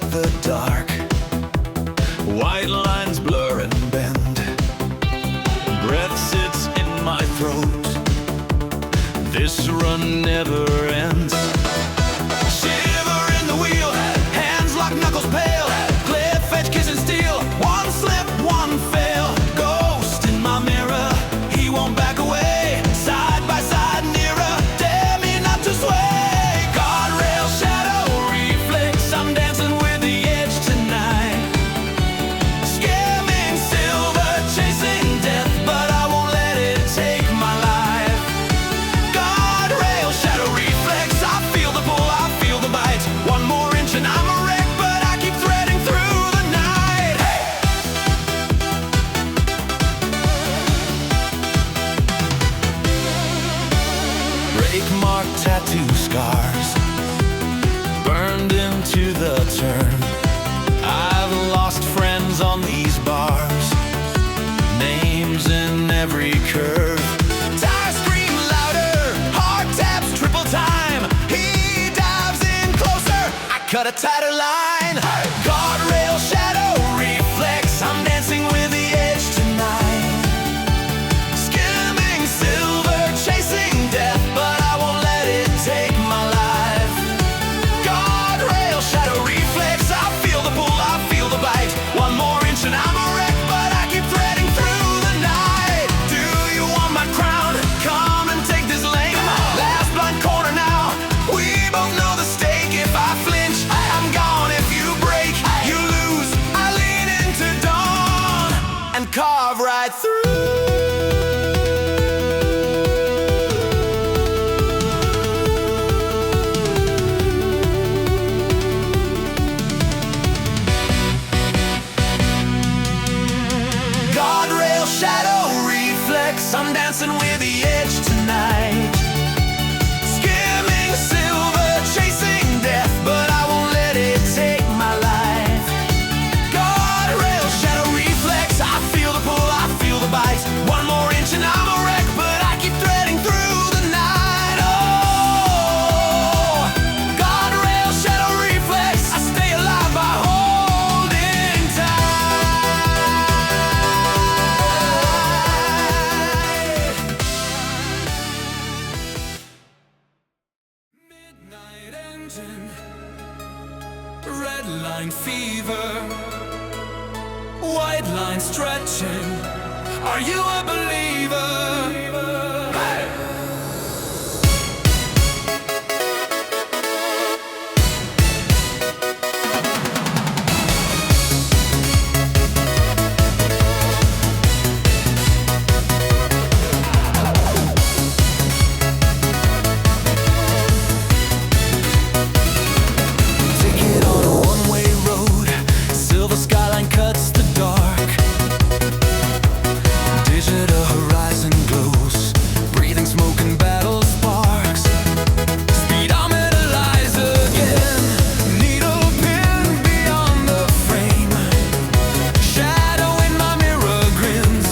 the dark. White lines blur and bend. Breath sits in my throat. This run never ends. Shiver in the wheel, hands lock, knuckles pale. Cliff edge kissing steel. One slip, one fail. Ghost in my mirror, he won't back away. Side by side, nearer. Dare me not to sway. Guardrail, shadow, reflex. I'm dancing with the edge tonight. Skimming silver, chasing death, but I won't let it take my life. Guardrail, shadow, reflex. I feel the pull, I feel the bite. One more inch and I'm a wreck, but I keep threading through the night. Hey! Break mark, tattoo scars, burned into the turn. I've lost friends on these bars, names in every curve. Tires scream louder, heart taps triple time. He dives in closer, I cut a tighter line. Guardrail, shadow, reflex. I'm dancing with the edge tonight. Skimming silver, chasing death, but I won't let it take my life. Guardrail, shadow, reflex. I feel the pull, I feel the bite. One more inch and I'm a wreck, but I keep threading through the night. Do you want my crown? Come and take this lane. Last blind corner now. We both know the stake. If I flinch, I'm gone. If you break, you lose. I lean into dawn and carve right through. Guardrail, shadow, reflex. I'm dancing with the edge tonight. Skimming silver, chasing death, but I won't let it take my life. Guardrail, shadow, reflex. I feel the pull, I feel the bite. One more inch and I'm a wreck, but I keep threading through the night. Oh, guardrail, shadow, reflex. I stay alive by holding tight. Midnight engine, red line fever, white line stretching. Are you a believer? Hey! Ticket on a one-way road. Silver skyline cuts the dark. Digital horizon glows. Breathing smoke and battle sparks. Speedometer lies again. Needle pin beyond the frame. Shadow in my mirror grins,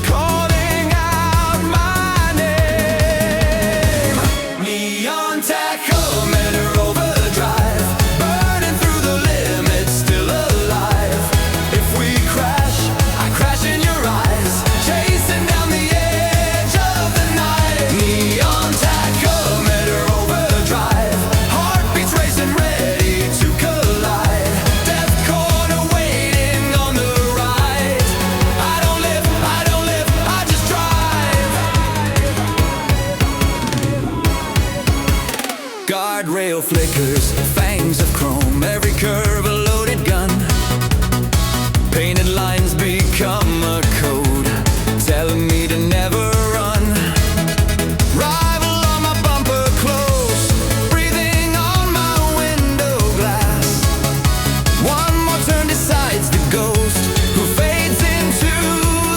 calling out my name. Neon tachometer overdrive, burning through the limits, still alive. If we crash, I crash in your eyes, chasing down the edge of the night. Neon tachometer overdrive, heartbeats racing, ready to collide. Death corner waiting on the right. I don't live, I just drive. Guardrail flickers, fangs of chrome, every curve a loaded gun. Painted lines become a code, telling me to never run. Rival on my bumper close, breathing on my window glass. One more turn decides the ghost who fades into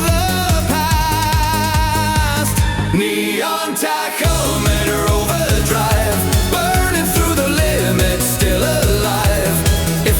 the past. Neon tachometer overdrive, burning through the limits, still alive. If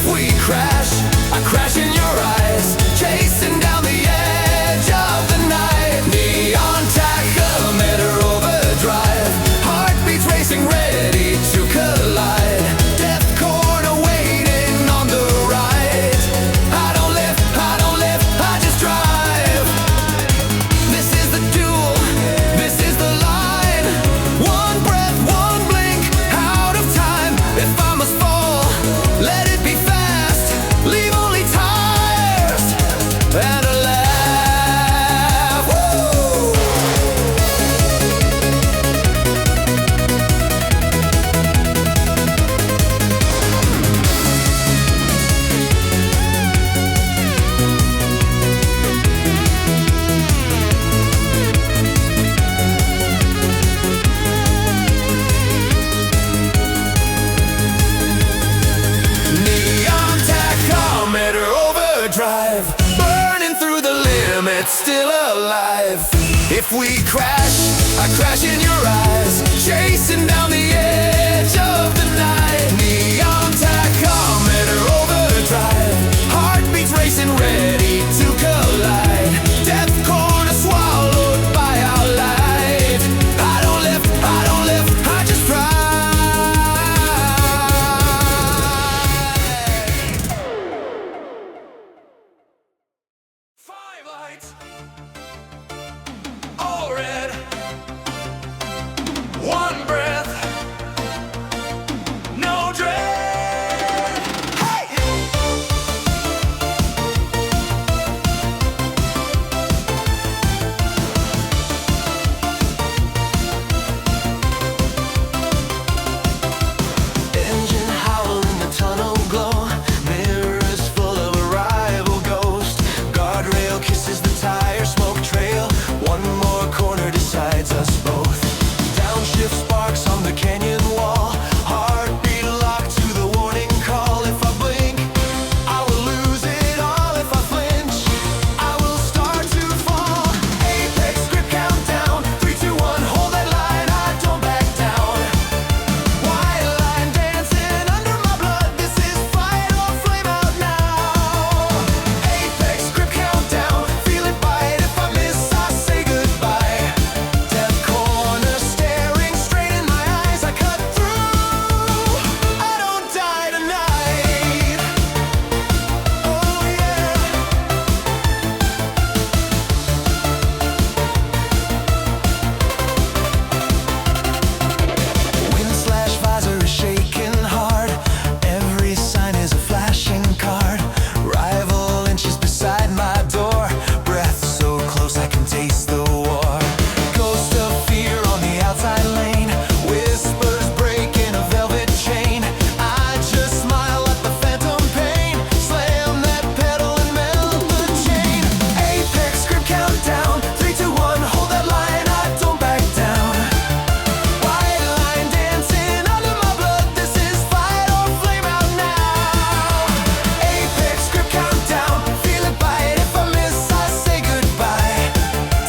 yet still alive. If we crash, I crash in your eyes, chasing down the edge of the night. Neon tachometer overdrive, heartbeats racing ready to collide. Death corner swallowed by our light. I don't live, I just cry. Five lights, all red, one breath, no dread. Hey! Engine howl in the tunnel glow, mirrors full of a rival ghost. Guardrail kisses the tire smoke trail, one more corner decides us both. Downshift sparks on the canyon wall, heartbeat locked to the warning call. If I blink, I will lose it all. If I flinch, I will start to fall. Apex grip countdown, 3, 2, 1, hold that line, I don't back down. White line dancing under my blood, this is fight or flame out now. Apex grip countdown, feel it bite, if I miss I say goodbye. Death corner staring straight in my eyes, I cut through, I don't die tonight. Oh yeah. Wind slash visor is shaking hard, every sign is a flashing card. Rival inches beside my door, breath so close I can taste the war. Ghost of fear on the outside lane, whispers breaking a velvet chain. I just smile at the phantom pain, slam that pedal and melt the chain. Apex grip countdown, 3, 2, 1, hold that line, I don't back down. White line dancing under my blood, this is fight or flame out now. Apex grip countdown, feel it bite, if I miss I say goodbye.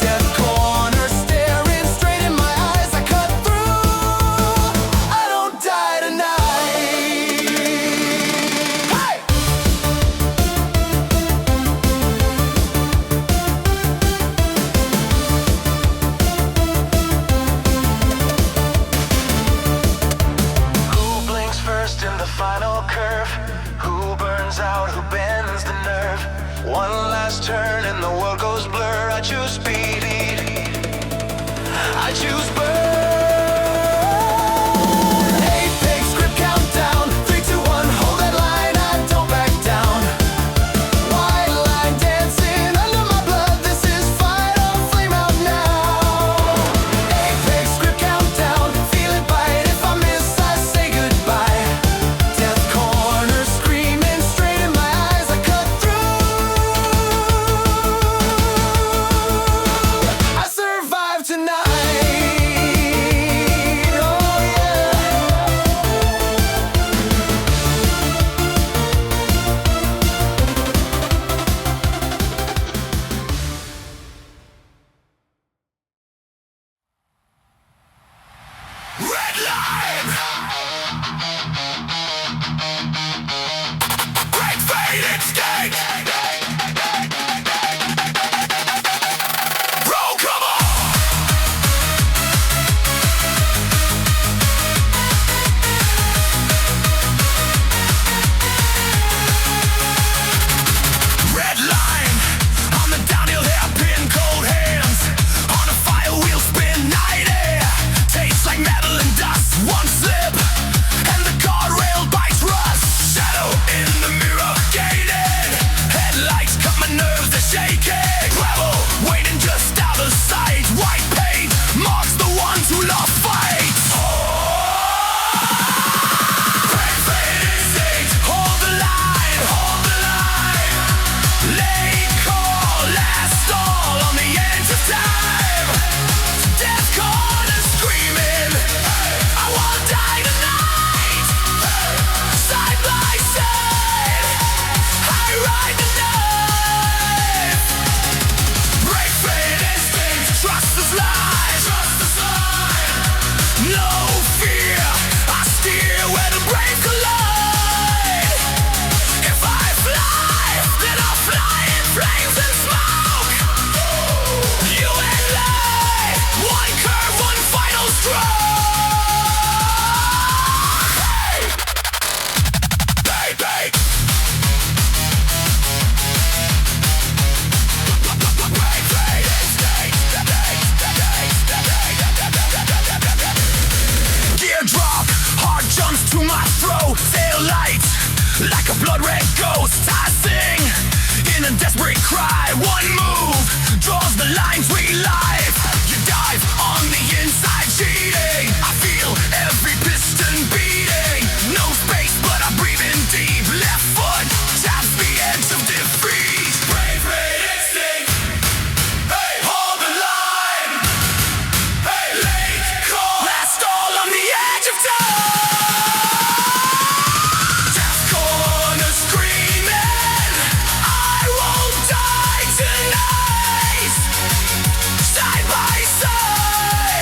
Death corner staring straight in my eyes, I cut through, I don't die tonight. Hey! Who blinks first in the final curve? Who burns out, who bends the nerve? One last turn and the world goes blur. I choose speed, I choose burn. Apex grip countdown, 3, 2, 1, hold that line, I don't back down. White line dancing under my blood, this is fight or flame out now. Apex grip countdown, feel it bite, if I miss I say goodbye. Death corner screaming straight in my eyes, I cut through, I survive tonight. like a blood red ghost. I sing in a desperate cry. One move draws the lines we live. You dive on the inside, cheating. I feel every piston beating. No space, but I'm breathing deep. Left foot taps the edge of defeat. Brave red instinct. Hey, hold the line. Hey, late call. Last all on the edge of time. Death corner screaming. I won't die tonight. Side by side.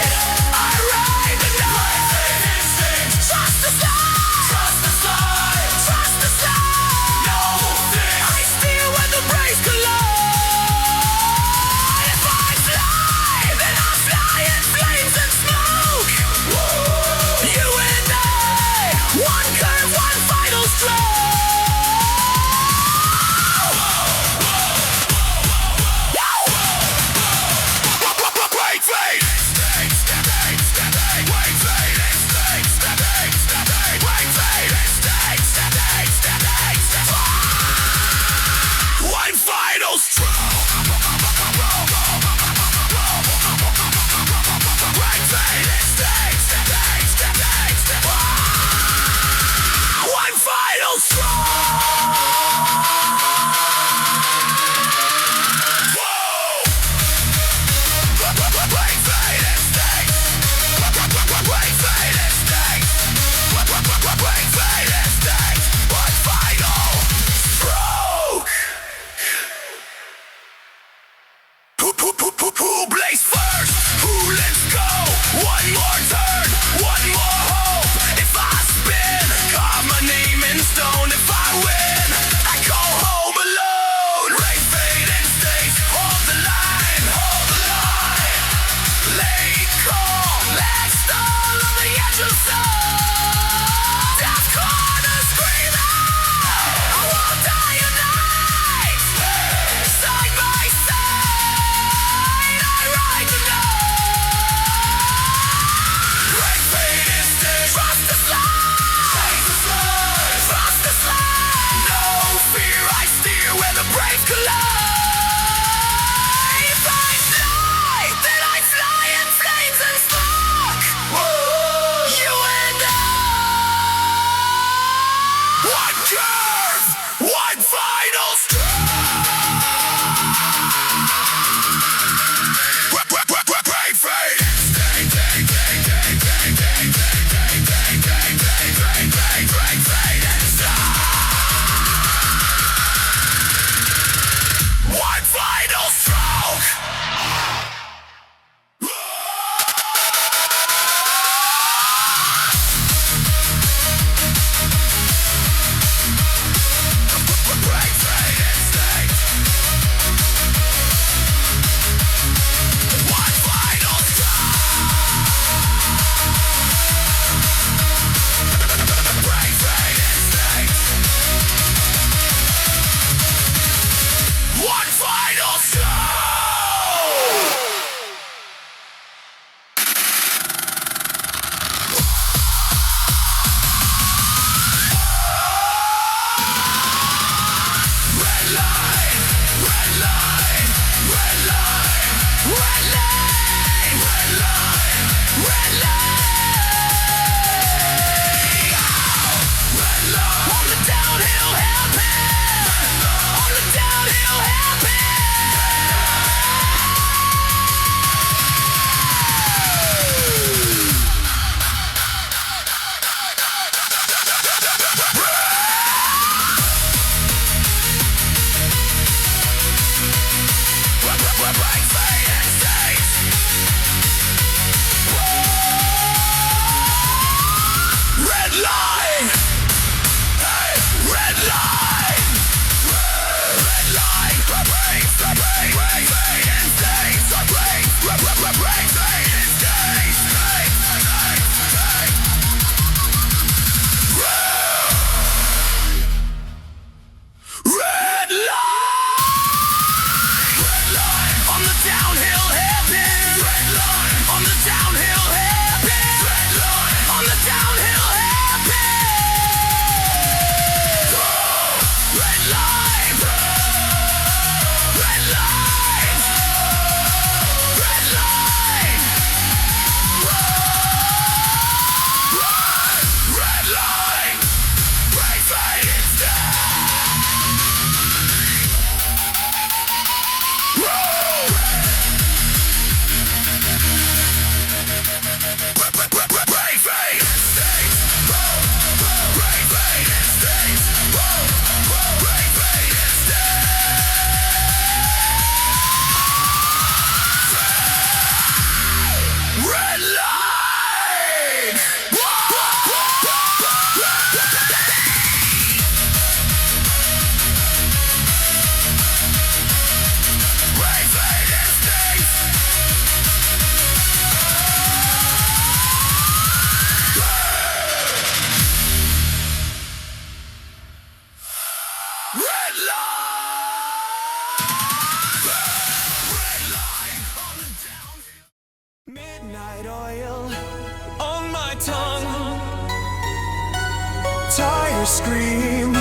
or scream,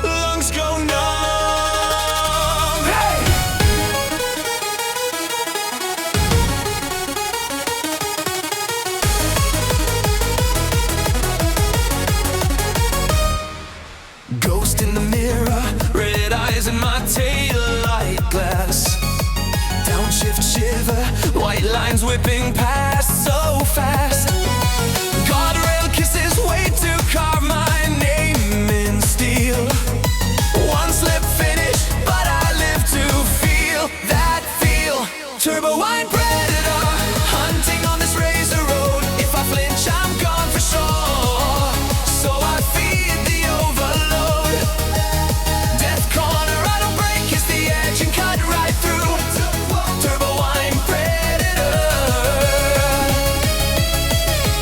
lungs go numb. Hey! Ghost in the mirror, red eyes in my taillight glass. Downshift shiver, white lines whipping past so fast. Guardrail kisses wait to carve my name in steel. One slip finish, but I live to feel that feel. Turbo wine predator, hunting on this razor road. If I flinch, I'm gone for sure. So I feed the overload. Death corner, I don't break, kiss the edge and cut right through. Turbo wine predator.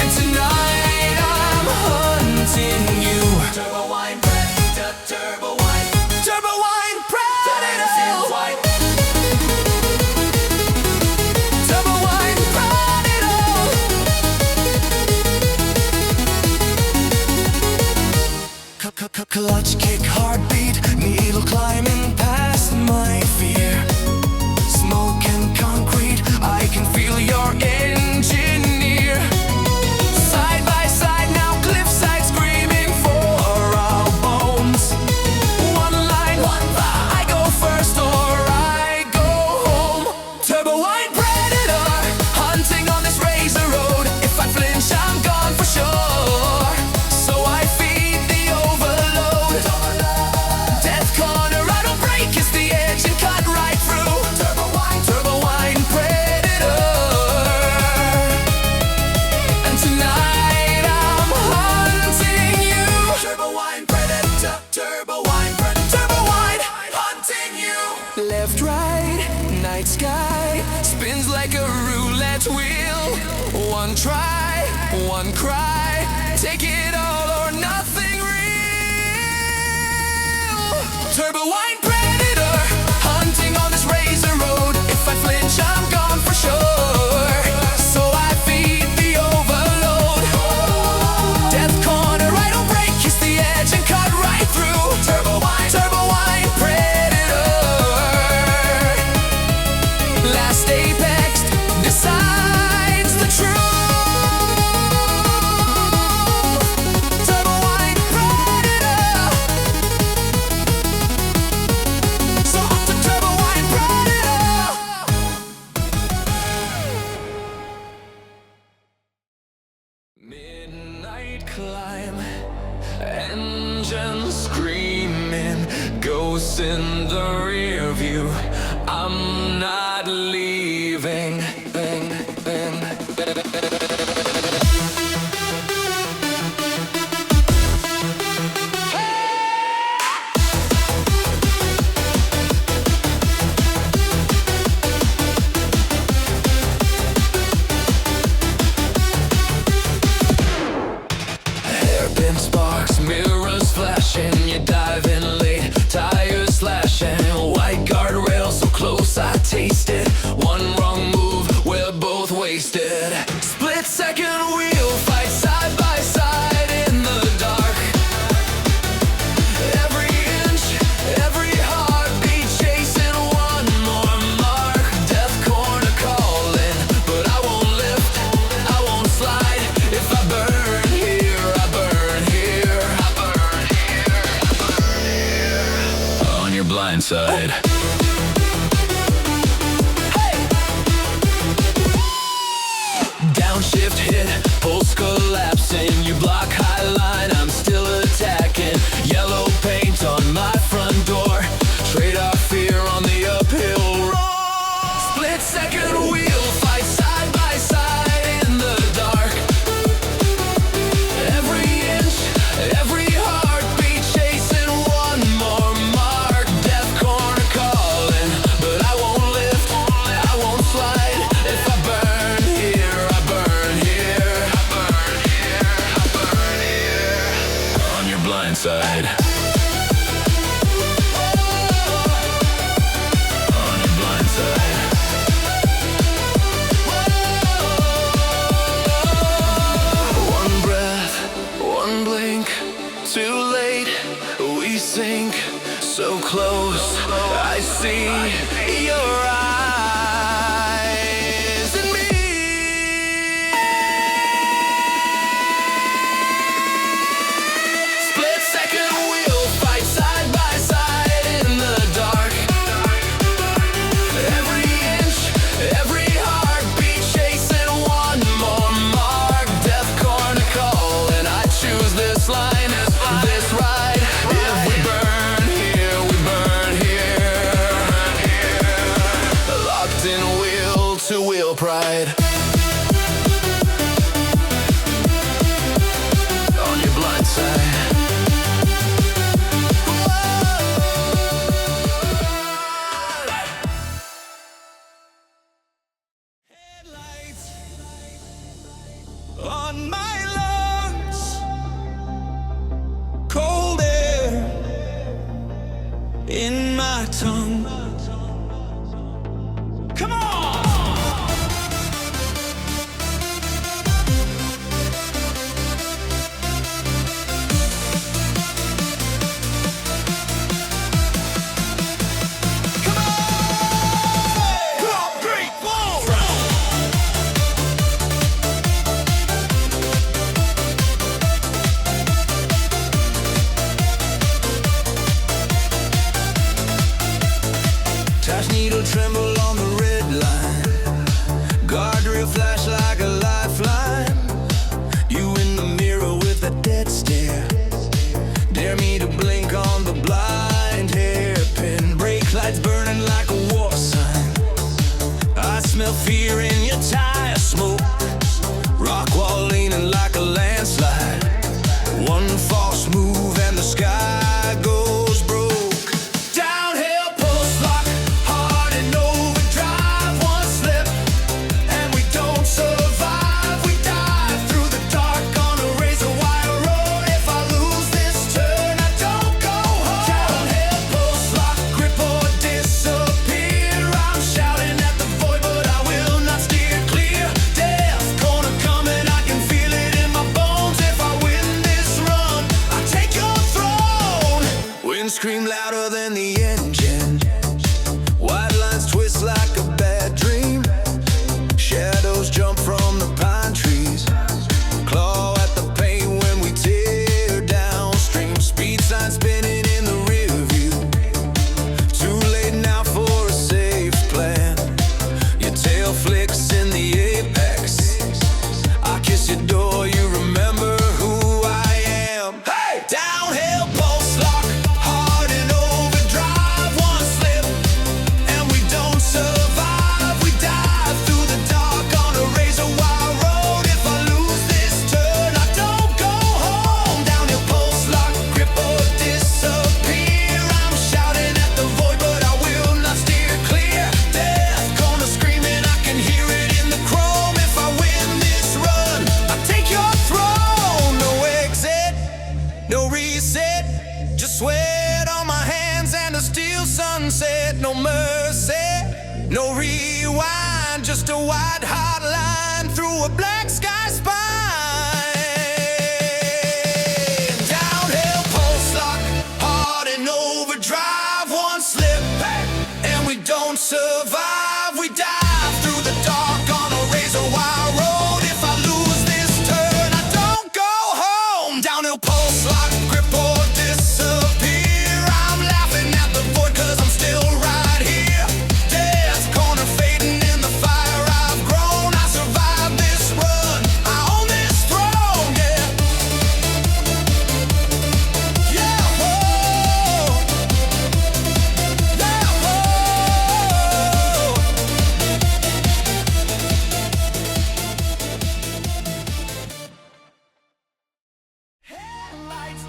And tonight I'm hunting you. Turbo wine predator, turbo wine predator. Turbo wine predator. Clutch kick, heartbeat, needle climbing past my fear. Smoke and concrete, I can feel your engineer. Side by side now, cliffside screaming for our bones. One line, I go first or I go home. Turbo wine predator, hunting on this razor road. If I flinch, I'm gone for sure. So I feed the overload. Death corner, I don't break, kiss the edge and cut right through. Turbo wine predator. And tonight I'm hunting you. Turbo wine predator, turbo wine hunting you. Left, right, night sky spins like a roulette wheel. One try, one cry, take it all or nothing real. Turbo wine predator, hunting on this razor road. If I flinch, I'm gone for sure. So I feed the overload. Death corner, I don't break, kiss the edge and cut right through. Turbo wine predator. Last apex decides the truth. Turbo wine predator. So up to turbo wine predator. Midnight climb, engine screaming, ghosts in the rear view. I'm not leaving. Hairpin sparks, mirrors flashing, you dive in late, tires slashing, white guardrail so close I taste it. One wrong move, we're both wasted. Split second wheel fight side by side in the dark. Every inch, every heartbeat chasing one more mark. Death corner calling, but I won't lift, I won't slide. If I burn here, I burn here, I burn here, I burn here. On your blind side. Downshift hit, pulse collapsing. You block high line, I'm still attacking. Yellow paint on my front door. Trade our fear on the uphill roar. Split second wheel fight side by side in the dark. Every inch, every heartbeat chasing one more mark. Death corner calling, but I won't lift, I won't slide. If I burn here, I burn here, I burn here, I burn here. On your blind side. On your blind side. One breath, one blink, too late. sink so close. I see your eyes in me. Split second we'll fight side by side in the dark. Every inch, every heartbeat chasing one more mark. Death Corner calling, I choose this line. This ride, if we burn here, we burn here. Locked in wheel to wheel pride. On your blind side. Headlights on my lungs. Cold air in my tongue. Come on! Come on! 2, 3, 4! Touch needle tremble on the red line. Guardrail flash like a lifeline. You in the mirror with a dead stare. Dare me to blink on the blind hairpin. Brake lights burning like a war sign. I smell fear in your tire smoke. Rock wall leaning like a landslide. One false move and the sky goes broke. Downhill post lock, hard in overdrive. One slip and we don't survive. We dive through the dark on a razor wire road. If I lose this turn, I don't go home. Downhill post lock, grip or disappear. I'm shouting at the void, but I will not steer clear. Death corner coming, I can feel it in my bones. If I win this run, I take your throne. Wind scream louder than the engine. White lines twist like a bad dream. Shadows jump from the pine trees. Claw at the paint when we tear downstream. Speed sign spinning in the rear view. Too late now for a safe plan. Your tail flicks in the apex. I kiss your door, you remember who I am. Hey! Downhill post lock, hard in overdrive. One slip and we don't survive. We dive through the dark on a razor wire road. If I lose this turn, I don't go home. Downhill post lock, grip or disappear. I'm shouting at the void, but I will not steer clear. Death corner screaming, I can hear it in the chrome. If I win this run, I take your throne. No exit, no reset, just sweat on my hands and a steel sunset. No mercy, no rewind, just a white hot line through a black sky spine. Downhill post lock, hard in overdrive. One slip and we don't survive. We dive through the dark on a razor wire road. If I lose this turn, I don't go home. Downhill post lock, grip or disappear. I'm laughing at the void 'cause I'm still right here. Death corner fading in the fire I've grown. I survived this run, I own this throne, yeah. Yeah, whoa. Yeah, whoa. Headlights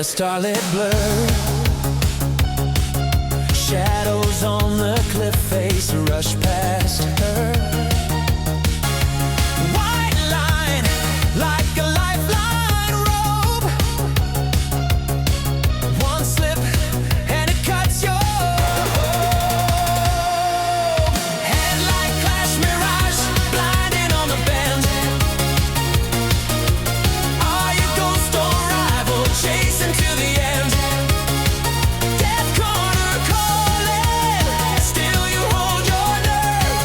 a starlit blur. Shadows on the cliff face rush past her. White line like a lifeline rope. One slip and it cuts your hope. Headlight clash mirage, blinding on the bend. Are you ghost or rival, chasing to the end? Death corner calling, still you hold your nerve.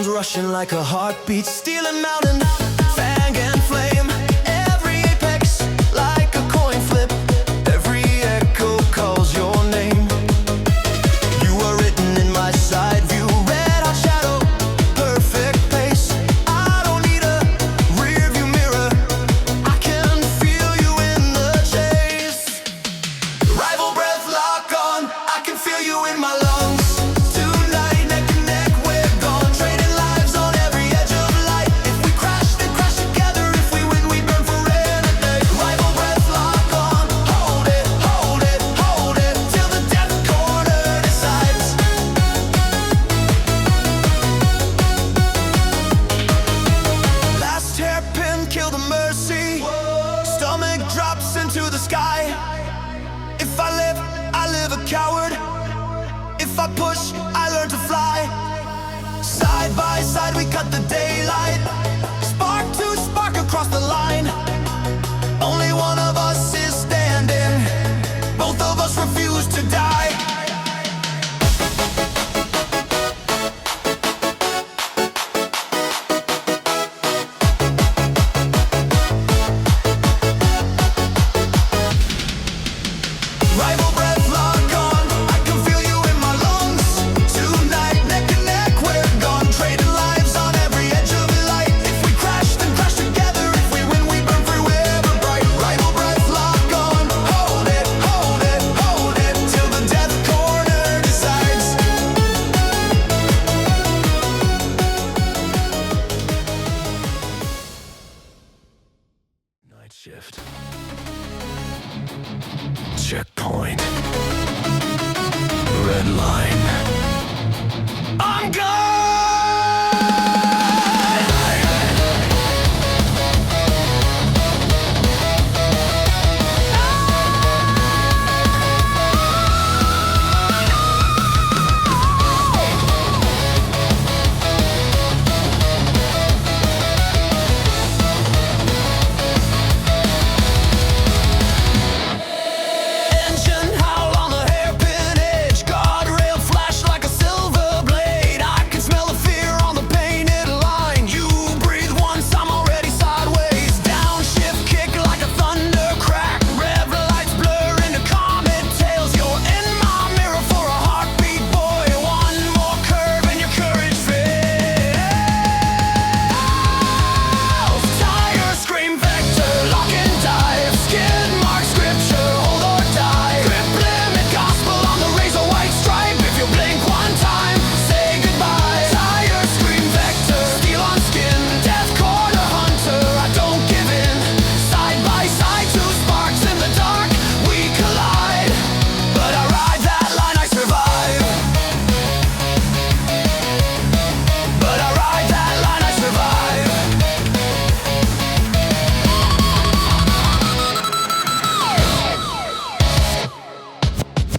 bones rushing like a heartbeat, stealing mountain, fang and flame. Every apex like a coin flip. Every echo calls your name. You are written in my side view. Red hot shadow, perfect pace. I don't need a rear view mirror. I can feel you in the chase. Rival breath lock on. I can feel you in my lungs. Tonight, neck to neck, we're gone. Trading lives on every edge of light. If we crash, then crash together. If we win, we burn for renegade. Rival breath lock on. Hold it, hold it, hold it. Till the death corner decides. Last hairpin, kill the mercy. Stomach drops into the sky. If I live a coward. If I push, I learn to fly. Side by side, we cut the daylight. Spark to spark across the line. Only one of us is standing. Both of us refuse to die. Rival breath lock on. I can feel you in my lungs. Tonight, neck to neck, we're gone. Trading lives on every edge of light. If we crash, then crash together. If we win, we burn forever bright. Rival breath lock on. Hold it, hold it, hold it. Till the death corner decides. Night shift. Checkpoint. Redline. I'm gone! Engine howl on the hairpin edge. Guardrail flash like a silver blade. I can smell the fear on the painted line. You breathe once, I'm already sideways. Downshift kick like a thunder crack. Rev lights blur into comet tails. You're in my mirror for a heartbeat, boy. One more curve and your courage fails. Tire scream vector, lock and dive. Skid mark scripture, hold or die. Grip limit gospel on the razor white stripe. If you blink one time, say goodbye. Tire scream vector, steel on skin. Death corner hunter, I don't give in. Side by side, two sparks in the dark. We collide, but I ride that line, I survive. But I ride that line, I survive.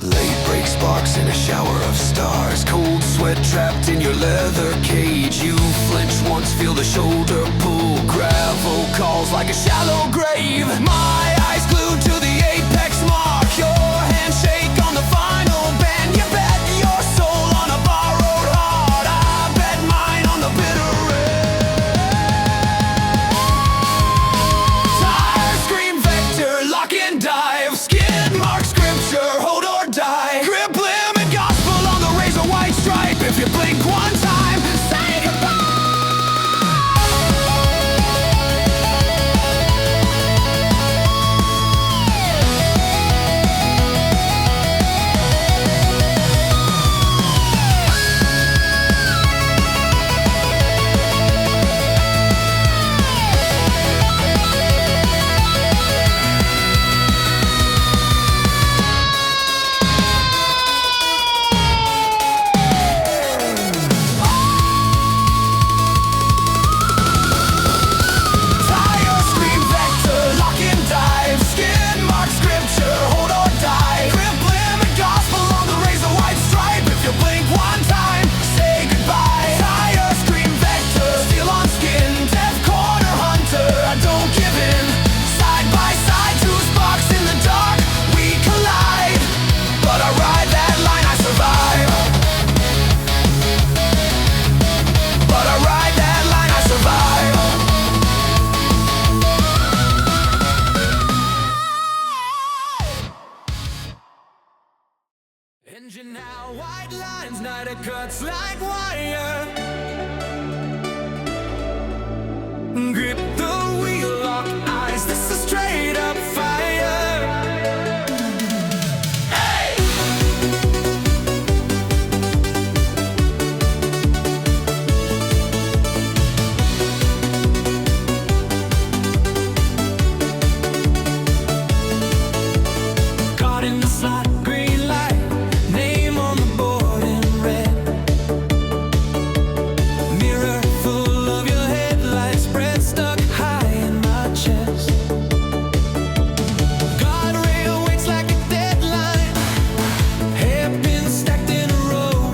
Late break sparks in a shower of stars. Cold sweat trapped in your leather cage. You flinch once, feel the shoulder pull. Gravel calls like a shallow grave. My eyes glued to the apex mark. Your handshake on the final bend. You bet your soul on a borrowed heart. I bet mine on the bitter end. Tire scream vector, lock and dive. Skid mark scripture, hold or die. Grip limit gospel on the razor white stripe. If you blink one time, say goodbye. Engine now, white lines, night it cuts like wire. Grip the wheel, lock eyes, this is straight up fire. Hey! Caught in the slot, green light. Name on the board in red. Mirror full of your headlights, spread stuck high in my chest. Guardrail waits like a deadline. Hairpins stacked in a row.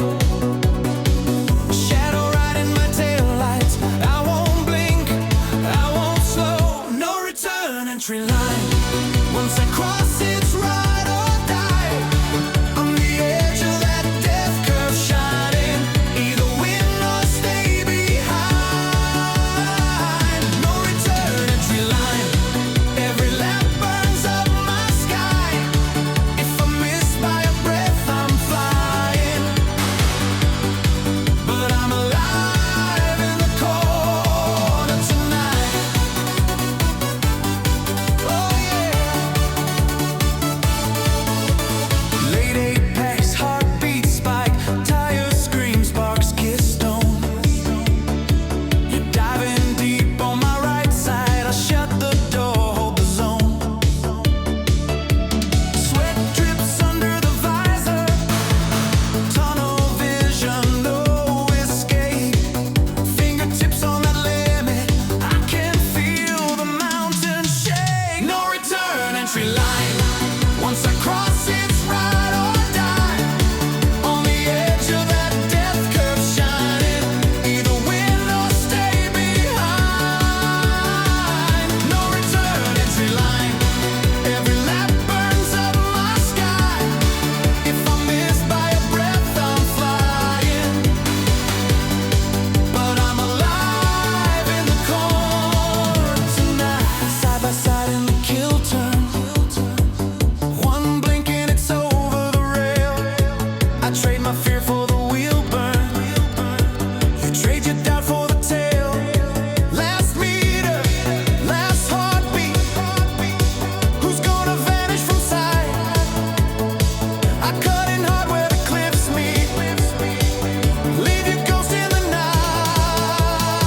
Shadow riding my taillights. I won't blink, I won't slow. No return entry line. Once I cross, it's ride or die. On the edge of that death curve shining. Either win or stay behind. No return entry line. Every lap burns up my sky. If I miss by a breath, I'm flying. But I'm alive in the corner tonight. Oh yeah. Late apex, heartbeat spike, tire scream, sparks kiss stone. You're diving deep on my right side. I shut the door, hold the zone. Sweat drips under the visor. Tunnel vision, no escape. Fingertips on that limit. I can feel the mountain shake. No return entry line. Once I cross, it's ride or die. On the edge of that death curve shining. Either win or stay behind. No return entry line. Every lap burns up my sky. If I miss by a breath, I'm flying. But I'm alive in the corner tonight. Side by side in the kill turn. One blink and it's over the rail. I trade my fear for the wheel burn. You trade your doubt for the tail. Last meter, last heartbeat. Who's gonna vanish from sight? I cut in hard where the cliffs meet. Leave your ghost in the night.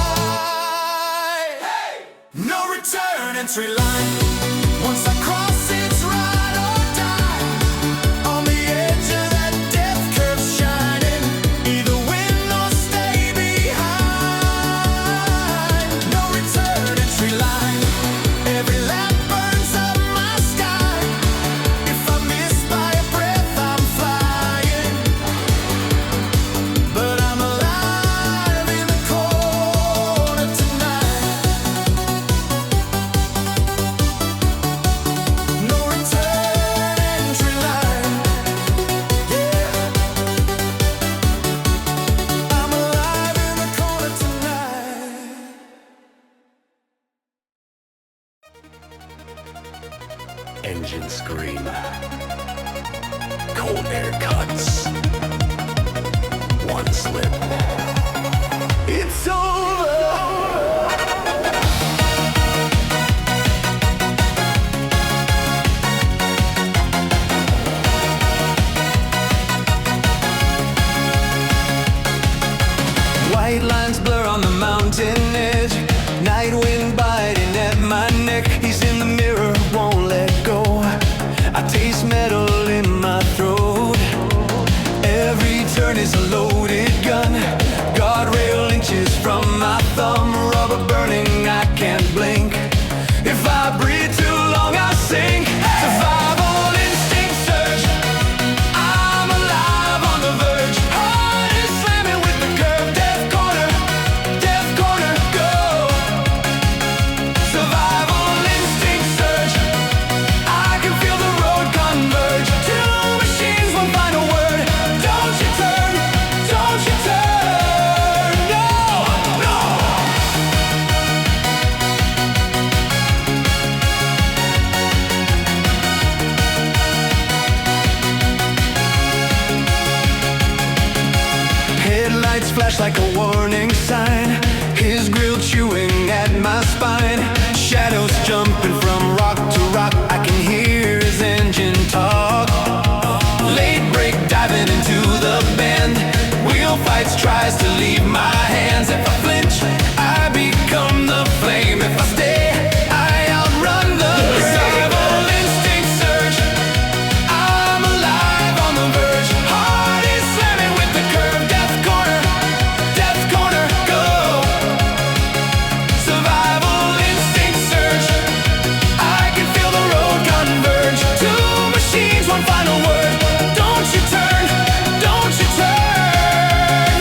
No return entry line. Once I cross, it's ride or die. On the edge of that death curve shining. Either win or stay behind. No return entry line. Every lap burns up my sky. If I miss by a breath, I'm flying. But I'm alive in the corner tonight. No return entry line. Yeah. I'm alive in the corner tonight. Engine scream. Cold air cuts. One slip. It's over. White lines blur on the mountain edge. Night wind biting at my neck. He's in the mirror, won't let go. I taste metal in my throat. Every turn is a loaded gun. like a warning sign. His grill chewing at my spine. Shadows jumping from rock to rock. I can hear his engine talk. Late break diving into the bend. Wheel fights tries to leave my hands. If I flinch, I become the flame. If I stay, I outrun the survival instinct surge. I'm alive on the verge. Heart is slamming with the curve. Death corner, go. Survival instinct surge. I can feel the road converge. Two machines, one final word. Don't you turn, don't you turn,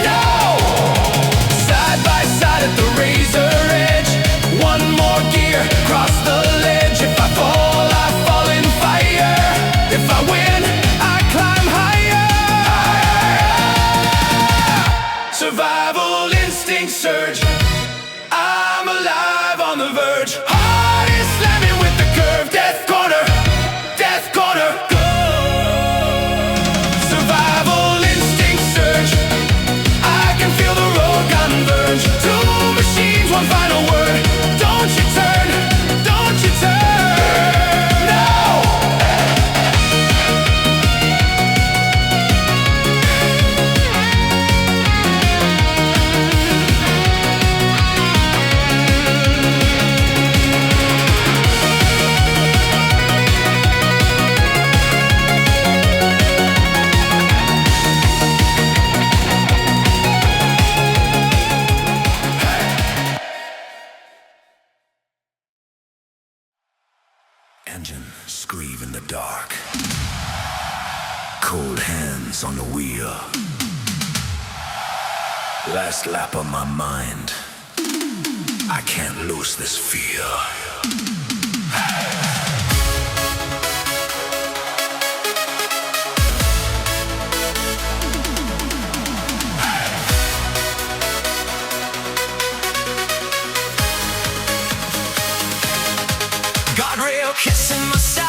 no. Side by side at the razor edge. One more gear, cross the ledge. If I fall, I fall in fire. If I win, I climb higher. Survival instinct surge. I'm alive on the verge. Heart is slamming with the curve. Death corner, go. Survival instinct surge. I can feel the road converge. Two machines, one final word. Don't you turn, no. Engine scream in the dark. Cold hands on the wheel. Last lap on my mind. I can't lose this feel. Guardrail kissing my side.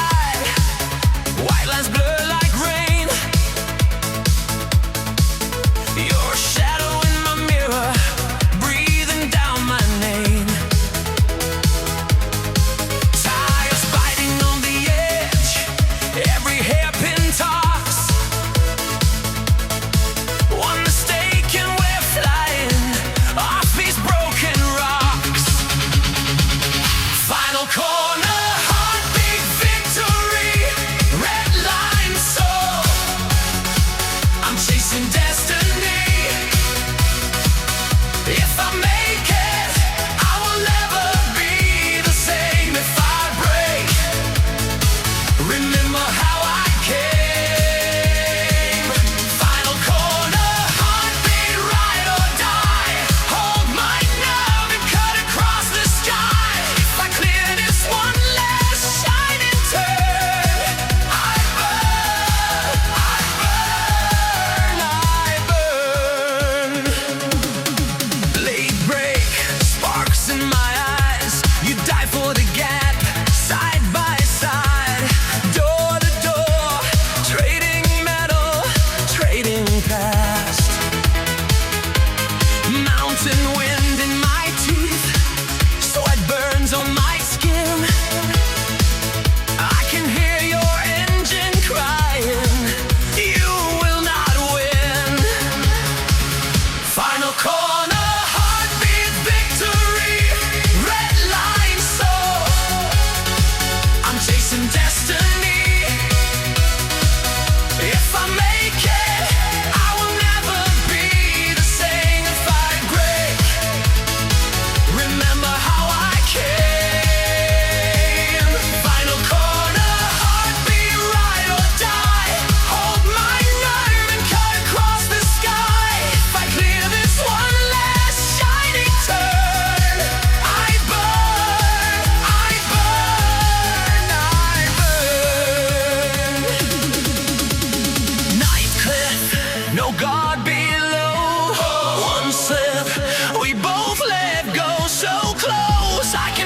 White lines blur like rain. Your shadow in my mirror, breathing down my name. Tires biting on the edge, every hairpin toss. One mistake and we're flying off these broken rocks. Final corner.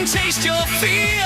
Taste your fear.